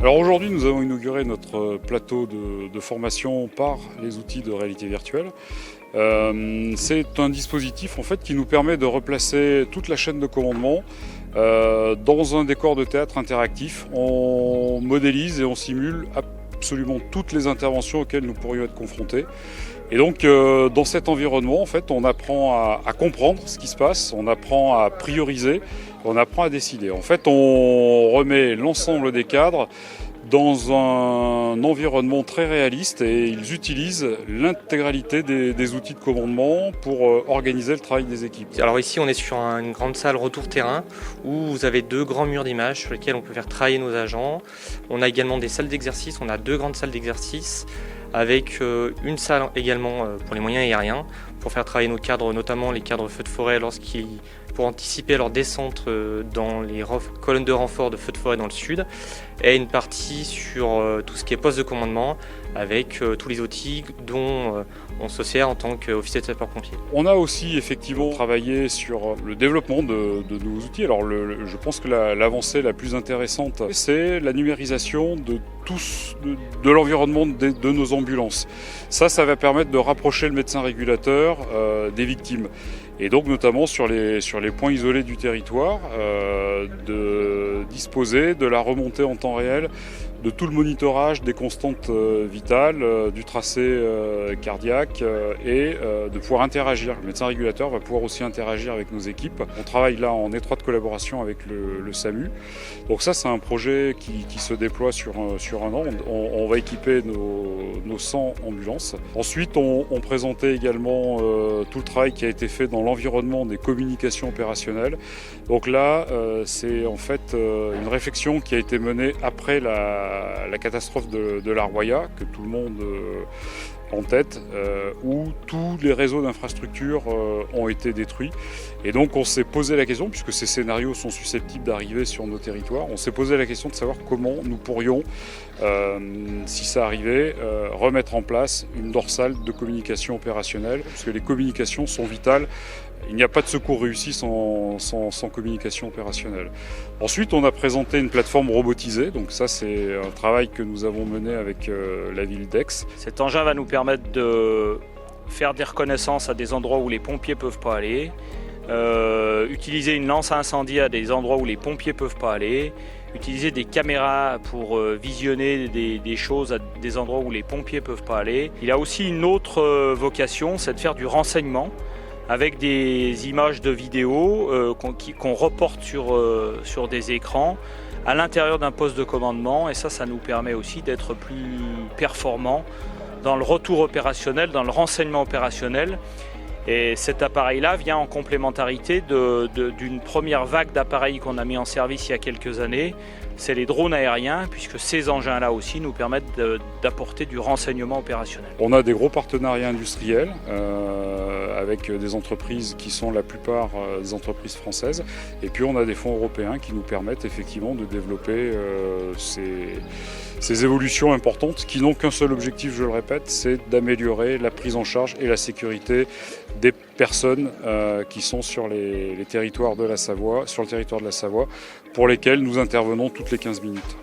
Alors aujourd'hui, nous avons inauguré notre plateau de formation par les outils de réalité virtuelle. C'est un dispositif en fait qui nous permet de replacer toute la chaîne de commandement dans un décor de théâtre interactif. On modélise et on simule absolument toutes les interventions auxquelles nous pourrions être confrontés. Et donc dans cet environnement, en fait, on apprend à comprendre ce qui se passe, on apprend à prioriser, on apprend à décider. En fait, on remet l'ensemble des cadres dans un environnement très réaliste et ils utilisent l'intégralité des outils de commandement pour organiser le travail des équipes. Alors ici on est sur une grande salle retour terrain où vous avez deux grands murs d'images sur lesquels on peut faire travailler nos agents. On a également des salles d'exercice, on a deux grandes salles d'exercice avec une salle également pour les moyens aériens pour faire travailler nos cadres, notamment les cadres feux de forêt pour anticiper leur descente dans les colonnes de renfort de feux de forêt dans le sud, et une partie sur tout ce qui est poste de commandement avec tous les outils dont on se sert en tant qu'officier de sapeur-pompier. On a aussi effectivement travaillé sur le développement de nouveaux outils. Alors je pense que l'avancée la plus intéressante, c'est la numérisation de l'environnement de nos ambulances. Ça va permettre de rapprocher le médecin régulateur des victimes. Et donc notamment sur les points isolés du territoire, de disposer de la remontée en temps réel de tout le monitorage des constantes vitales, du tracé cardiaque et de pouvoir interagir. Le médecin régulateur va pouvoir aussi interagir avec nos équipes. On travaille là en étroite collaboration avec le SAMU. Donc ça, c'est un projet qui se déploie sur un an. On va équiper nos 100 ambulances. Ensuite, on présentait également tout le travail qui a été fait dans l'environnement des communications opérationnelles. Donc là, c'est en fait une réflexion qui a été menée après la catastrophe de l'Arboya, que tout le monde en tête, où tous les réseaux d'infrastructures ont été détruits. Et donc on s'est posé la question, puisque ces scénarios sont susceptibles d'arriver sur nos territoires, on s'est posé la question de savoir comment nous pourrions, si ça arrivait, remettre en place une dorsale de communication opérationnelle, parce que les communications sont vitales. Il n'y a pas de secours réussi sans communication opérationnelle. Ensuite, on a présenté une plateforme robotisée. Donc ça, c'est un travail que nous avons mené avec la ville d'Aix. Cet engin va nous permettre de faire des reconnaissances à des endroits où les pompiers ne peuvent pas aller, utiliser une lance à incendie à des endroits où les pompiers ne peuvent pas aller, utiliser des caméras pour visionner des choses à des endroits où les pompiers ne peuvent pas aller. Il a aussi une autre vocation, c'est de faire du renseignement, avec des images de vidéos qu'on reporte sur des écrans à l'intérieur d'un poste de commandement, et ça nous permet aussi d'être plus performants dans le retour opérationnel, dans le renseignement opérationnel. Et cet appareil-là vient en complémentarité d'une première vague d'appareils qu'on a mis en service il y a quelques années. C'est les drones aériens, puisque ces engins-là aussi nous permettent d'apporter du renseignement opérationnel. On a des gros partenariats industriels avec des entreprises qui sont la plupart des entreprises françaises. Et puis on a des fonds européens qui nous permettent effectivement de développer ces évolutions importantes qui n'ont qu'un seul objectif, je le répète, c'est d'améliorer la prise en charge et la sécurité des personnes qui sont sur les territoires de la Savoie, sur le territoire de la Savoie, pour lesquelles nous intervenons toutes les 15 minutes.